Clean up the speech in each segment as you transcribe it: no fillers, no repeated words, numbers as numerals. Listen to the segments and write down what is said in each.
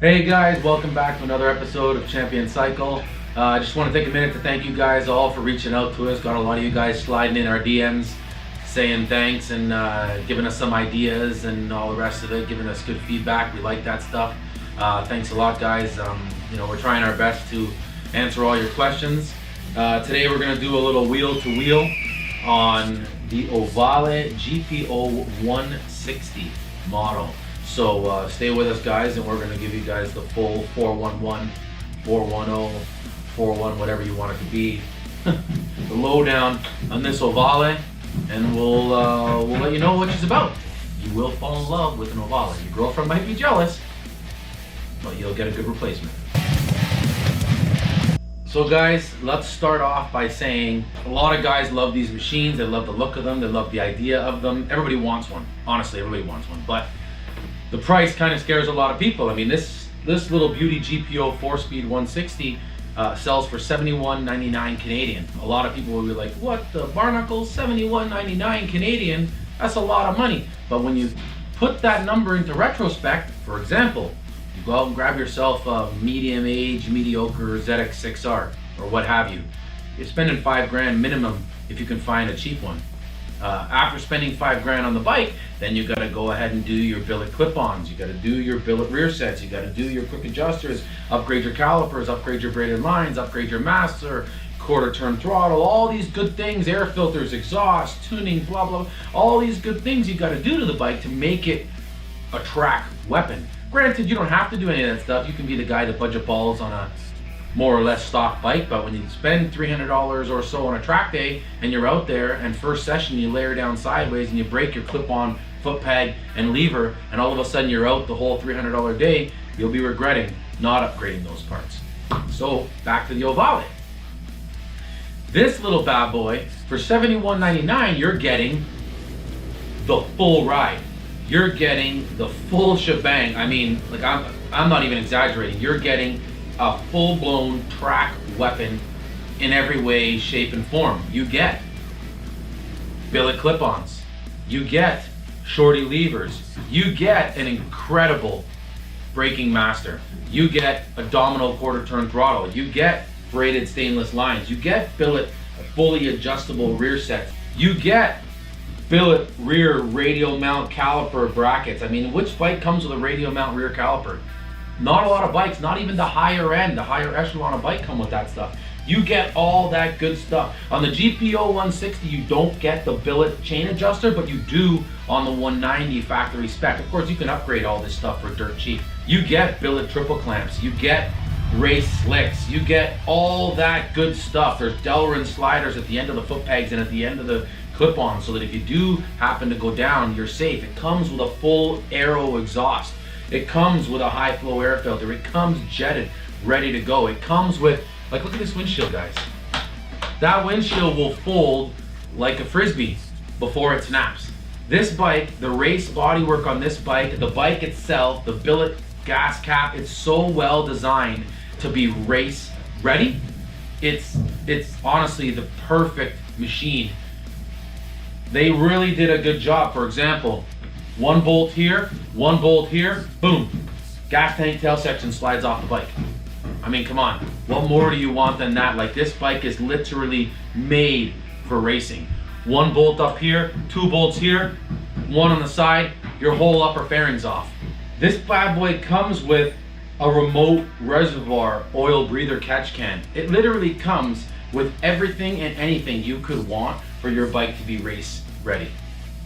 Hey guys, welcome back to another episode of Championcycle. I just want to take a minute to thank you guys all for reaching out to us. Got a lot of you guys sliding in our DMs, saying thanks and giving us some ideas and all the rest of it, giving us good feedback. We like that stuff. Thanks a lot, guys. We're trying our best to answer all your questions. Today we're going to do a little wheel-to-wheel on the Ohvale GP0 160 model. So stay with us, guys, and we're going to give you guys the full 411, 410, 41, whatever you want it to be, the lowdown on this Ohvale, and we'll let you know what she's about. You will fall in love with an Ohvale. Your girlfriend might be jealous, but you'll get a good replacement. So guys, let's start off by saying a lot of guys love these machines. They love the look of them. They love the idea of them. Everybody wants one. Honestly, everybody wants one. But the price kind of scares a lot of people. I mean, this little beauty GP0 4-speed 160 sells for $71.99 Canadian. A lot of people will be like, what the barnacles, $71.99 Canadian? That's a lot of money. But when you put that number into retrospect, for example, you go out and grab yourself a medium-age, mediocre ZX6R or what have you. You're spending $5 minimum if you can find a cheap one. After spending $5 on the bike, then you gotta go ahead and do your billet clip-ons, you gotta do your billet rear sets, you gotta do your quick adjusters, upgrade your calipers, upgrade your braided lines, upgrade your master, quarter turn throttle, all these good things, air filters, exhaust, tuning, blah, blah, all these good things you gotta do to the bike to make it a track weapon. Granted, you don't have to do any of that stuff. You can be the guy that budget balls on a more or less stock bike, but when you spend $300 or so on a track day and you're out there and first session you layer down sideways and you break your clip-on foot peg and lever and all of a sudden you're out the whole $300 day, you'll be regretting not upgrading those parts. So back to the Ohvale. This little bad boy, for $71.99, you're getting the full ride. You're getting the full shebang. I mean, like I'm not even exaggerating. You're getting a full-blown track weapon in every way, shape, and form. You get billet clip-ons. You get shorty levers. You get an incredible braking master. You get a domino quarter-turn throttle. You get braided stainless lines. You get billet fully adjustable rear sets. You get billet rear radial mount caliper brackets. I mean, which bike comes with a radial mount rear caliper? Not a lot of bikes, not even the higher end, the higher echelon of bike come with that stuff. You get all that good stuff. On the GP0 160, you don't get the billet chain adjuster, but you do on the 190 factory spec. Of course, you can upgrade all this stuff for dirt cheap. You get billet triple clamps, you get race slicks, you get all that good stuff. There's Delrin sliders at the end of the foot pegs and at the end of the clip-on, so that if you do happen to go down, you're safe. It comes with a full aero exhaust. It comes with a high flow air filter. It comes jetted, ready to go. It comes with, like, look at this windshield, guys. That windshield will fold like a Frisbee before it snaps. This bike, the race bodywork on this bike, the bike itself, the billet gas cap, it's so well designed to be race ready. It's honestly the perfect machine. They really did a good job. For example, one bolt here, boom. Gas tank tail section slides off the bike. I mean, come on. What more do you want than that? Like, this bike is literally made for racing. One bolt up here, two bolts here, one on the side, your whole upper fairing's off. This bad boy comes with a remote reservoir oil breather catch can. It literally comes with everything and anything you could want for your bike to be race ready.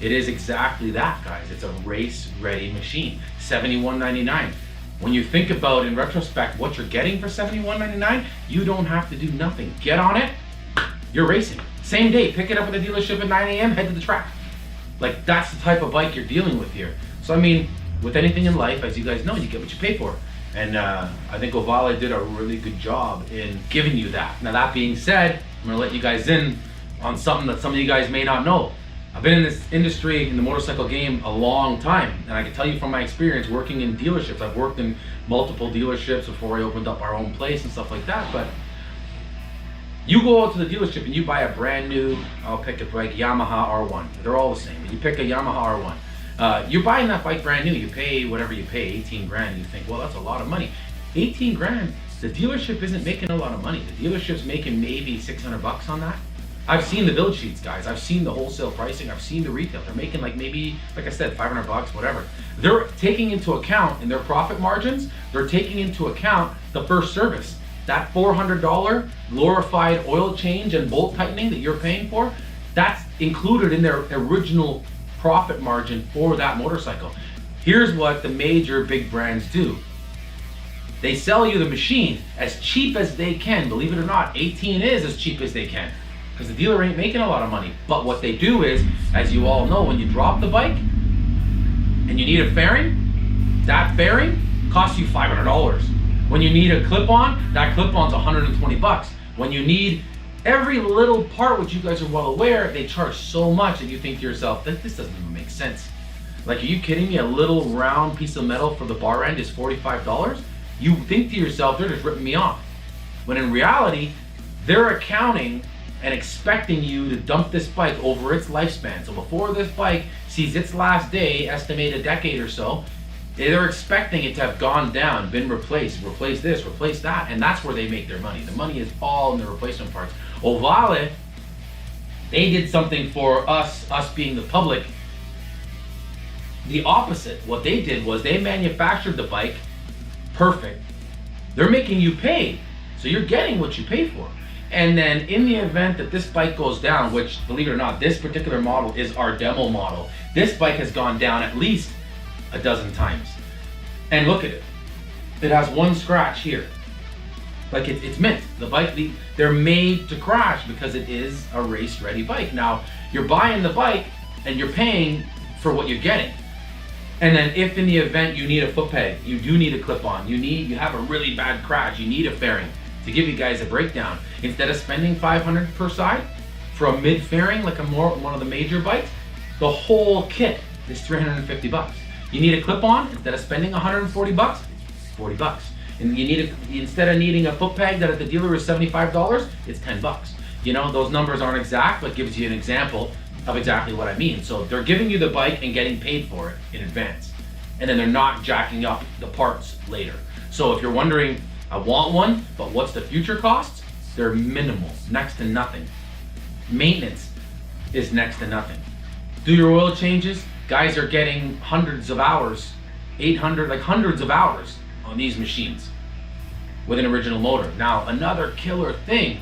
It is exactly that, guys. It's a race-ready machine. $71.99. When you think about, in retrospect, what you're getting for $71.99, you don't have to do nothing. Get on it, you're racing. Same day, pick it up at the dealership at 9 a.m., head to the track. Like, that's the type of bike you're dealing with here. So, I mean, with anything in life, as you guys know, you get what you pay for. And I think Ohvale did a really good job in giving you that. Now, that being said, I'm gonna let you guys in on something that some of you guys may not know. I've been in this industry, in the motorcycle game, a long time, and I can tell you from my experience working in dealerships. I've worked in multiple dealerships before I opened up our own place and stuff like that, but you go out to the dealership and you buy a brand new, I'll pick a bike, Yamaha R1. They're all the same. You pick a Yamaha R1. You're buying that bike brand new, you pay whatever you pay, 18 grand, you think, well, that's a lot of money. 18 grand, the dealership isn't making a lot of money. The dealership's making maybe 600 bucks on that. I've seen the build sheets, guys. I've seen the wholesale pricing. I've seen the retail. They're making like maybe, like I said, 500 bucks, whatever. They're taking into account in their profit margins, they're taking into account the first service. That $400 glorified oil change and bolt tightening that you're paying for, that's included in their original profit margin for that motorcycle. Here's what the major big brands do. They sell you the machine as cheap as they can. Believe it or not, 18 is as cheap as they can, because the dealer ain't making a lot of money. But what they do is, as you all know, when you drop the bike and you need a fairing, that fairing costs you $500. When you need a clip-on, that clip-on's 120 bucks. When you need every little part, which you guys are well aware, they charge so much that you think to yourself, this doesn't even make sense. Like, are you kidding me? A little round piece of metal for the bar end is $45? You think to yourself, they're just ripping me off. When in reality, they're accounting and expecting you to dump this bike over its lifespan. So before this bike sees its last day, estimate a decade or so, they're expecting it to have gone down, been replaced, replace this, replace that, and that's where they make their money. The money is all in the replacement parts. Ohvale, they did something for us being the public, the opposite. What they did was they manufactured the bike perfect. They're making you pay, so you're getting what you pay for. And then in the event that this bike goes down, which, believe it or not, this particular model is our demo model. This bike has gone down at least a dozen times. And look at it. It has one scratch here. Like it's mint. The bike, they're made to crash because it is a race-ready bike. Now, you're buying the bike and you're paying for what you're getting. And then if in the event you need a foot peg, you do need a clip-on, you have a really bad crash, you need a fairing. To give you guys a breakdown, instead of spending $500 per side for a mid fairing like one of the major bikes, the whole kit is $350 bucks. You need a clip-on, instead of spending $140 bucks, it's $40 bucks. And instead of needing a foot peg that at the dealer is $75, it's 10 bucks. You know, those numbers aren't exact, but gives you an example of exactly what I mean. So they're giving you the bike and getting paid for it in advance. And then they're not jacking up the parts later. So if you're wondering, I want one, but what's the future costs? They're minimal, next to nothing. Maintenance is next to nothing. Do your oil changes, guys are getting hundreds of hours, 800, like hundreds of hours on these machines with an original motor. Now, another killer thing,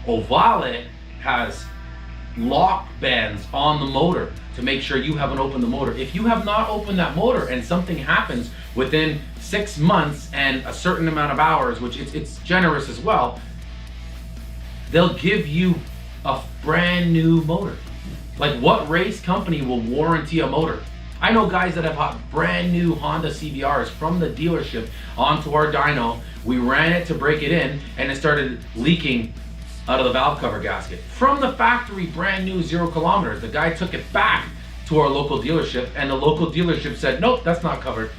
Ohvale has lock bands on the motor to make sure you haven't opened the motor. If you have not opened that motor and something happens within 6 months and a certain amount of hours, which it's generous as well, they'll give you a brand new motor. Like, what race company will warranty a motor? I know guys that have bought brand new Honda CBRs from the dealership onto our dyno. We ran it to break it in and it started leaking out of the valve cover gasket. From the factory, brand new, 0 kilometers. The guy took it back to our local dealership and the local dealership said, nope, that's not covered,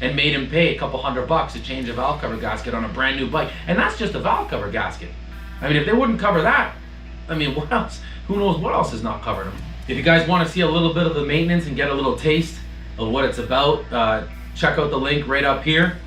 and made him pay a couple $100 to change a valve cover gasket on a brand new bike. And that's just a valve cover gasket. I mean, if they wouldn't cover that, I mean, what else? Who knows what else is not covered? If you guys want to see a little bit of the maintenance and get a little taste of what it's about, check out the link right up here.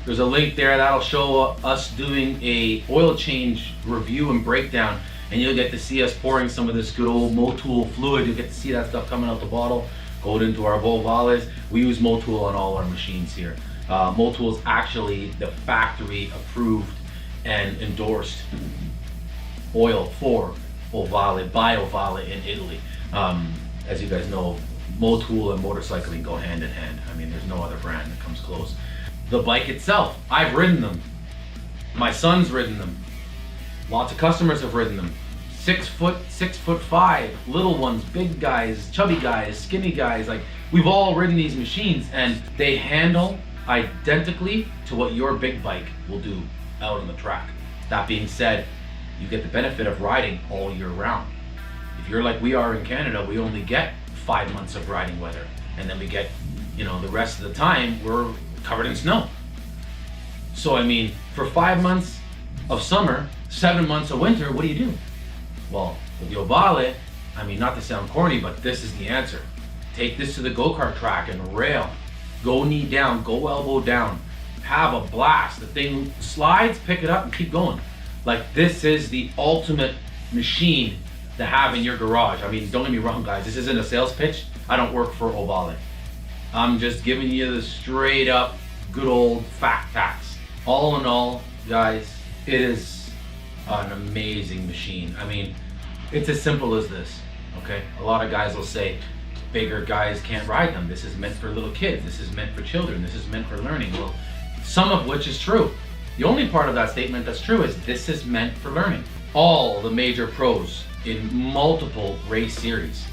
There's a link there that'll show us doing a oil change review and breakdown, and you'll get to see us pouring some of this good old Motul fluid. You'll get to see that stuff coming out the bottle, go into our Ohvales. We use Motul on all our machines here. Motul is actually the factory approved and endorsed oil for Ohvale, by Ohvale in Italy. As you guys know, Motul and motorcycling go hand in hand. I mean, there's no other brand that comes close. The bike itself, I've ridden them. My son's ridden them. Lots of customers have ridden them. 6 foot, 6'5", little ones, big guys, chubby guys, skinny guys. Like, we've all ridden these machines and they handle identically to what your big bike will do out on the track. That being said, you get the benefit of riding all year round. If you're like we are in Canada, we only get 5 months of riding weather, and then we get, you know, the rest of the time we're covered in snow. So I mean, for 5 months of summer, 7 months of winter, what do you do? Well, with the Ohvale, I mean, not to sound corny, but this is the answer. Take this to the go-kart track and rail. Go knee down, go elbow down. Have a blast. The thing slides, pick it up and keep going. Like, this is the ultimate machine to have in your garage. I mean, don't get me wrong, guys. This isn't a sales pitch. I don't work for Ohvale. I'm just giving you the straight up, good old fact facts. All in all, guys, it is an amazing machine. I mean, it's as simple as this, okay? A lot of guys will say, bigger guys can't ride them. This is meant for little kids. This is meant for children. This is meant for learning. Well, some of which is true. The only part of that statement that's true is this is meant for learning. All the major pros in multiple race series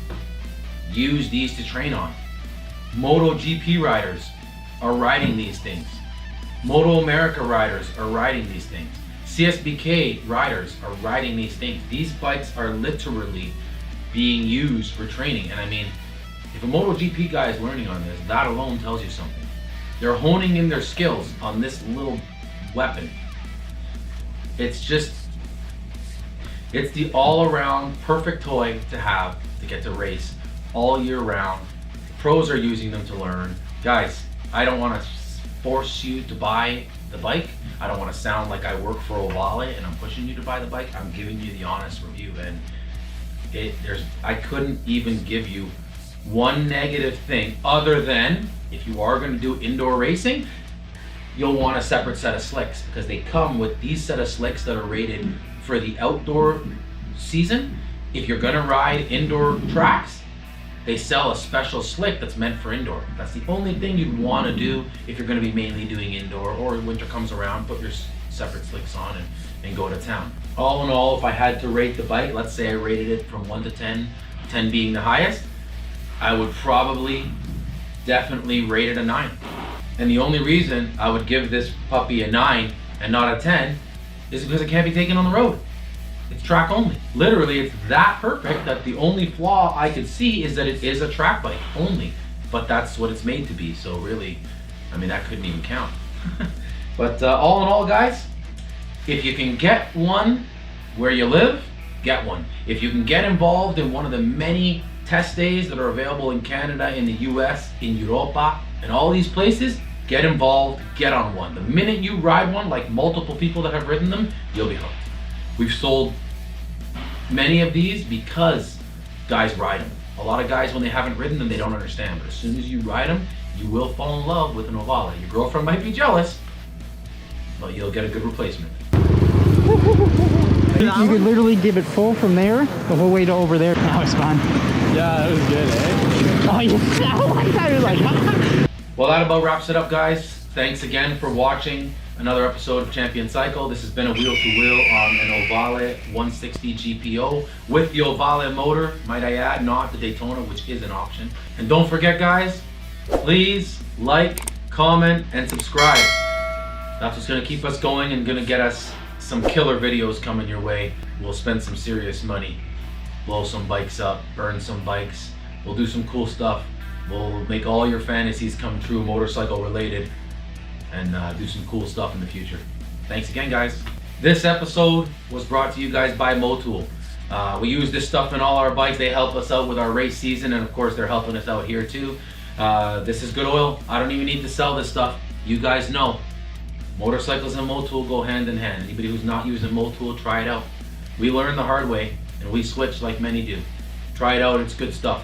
use these to train on. Moto GP riders are riding these things. Moto America riders are riding these things. CSBK riders are riding these things. These bikes are literally being used for training. And I mean, if a Moto GP guy is learning on this, that alone tells you something. They're honing in their skills on this little weapon. It's the all-around perfect toy to have to get to race all year round. Pros are using them to learn. Guys, I don't want to force you to buy the bike. I don't want to sound like I work for Ohvale and I'm pushing you to buy the bike. I'm giving you the honest review, and I couldn't even give you one negative thing other than if you are going to do indoor racing, you'll want a separate set of slicks, because they come with these set of slicks that are rated for the outdoor season. If you're going to ride indoor tracks, they sell a special slick that's meant for indoor. That's the only thing you'd want to do if you're going to be mainly doing indoor, or winter comes around, put your separate slicks on and go to town. All in all, if I had to rate the bike, let's say I rated it from 1 to 10, 10 being the highest, I would probably definitely rate it a 9. And the only reason I would give this puppy a 9 and not a 10 is because it can't be taken on the road. It's track only. Literally, it's that perfect that the only flaw I could see is that it is a track bike only. But that's what it's made to be. So really, I mean, that couldn't even count. But all in all, guys, if you can get one where you live, get one. If you can get involved in one of the many test days that are available in Canada, in the US, in Europa, and all these places, get involved, get on one. The minute you ride one, like multiple people that have ridden them, you'll be hooked. We've sold many of these because guys ride them. A lot of guys, when they haven't ridden them, they don't understand. But as soon as you ride them, you will fall in love with an Ohvale. Your girlfriend might be jealous, but you'll get a good replacement. You could literally give it full from there the whole way to over there. That was fun. Yeah, that was good, eh? Oh, you sound like that. You're like, well, that about wraps it up, guys. Thanks again for watching another episode of championcycle. This has been a wheel-to-wheel on an Ohvale 160 GP0 with the Ohvale motor, might I add, not the Daytona, which is an option. And don't forget, guys, please like, comment, and subscribe. That's what's gonna keep us going and gonna get us some killer videos coming your way. We'll spend some serious money, blow some bikes up, burn some bikes. We'll do some cool stuff. We'll make all your fantasies come true, motorcycle related, and do some cool stuff in the future. Thanks again, guys. This episode was brought to you guys by Motul. We use this stuff in all our bikes. They help us out with our race season, and of course they're helping us out here too. This is good oil. I don't even need to sell this stuff. You guys know. Motorcycles and Motul go hand in hand. Anybody who's not using Motul, try it out. We learned the hard way, and we switch like many do. Try it out, it's good stuff.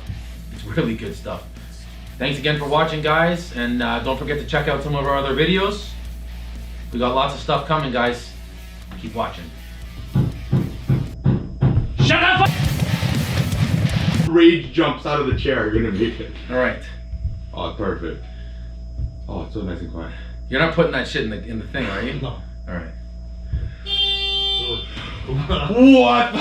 It's really good stuff. Thanks again for watching, guys, and don't forget to check out some of our other videos. We got lots of stuff coming, guys. Keep watching. Shut up! Rage jumps out of the chair, you're gonna make it. All right. Oh, perfect. Oh, it's so nice and quiet. You're not putting that shit in the thing, are you? No. All right. What?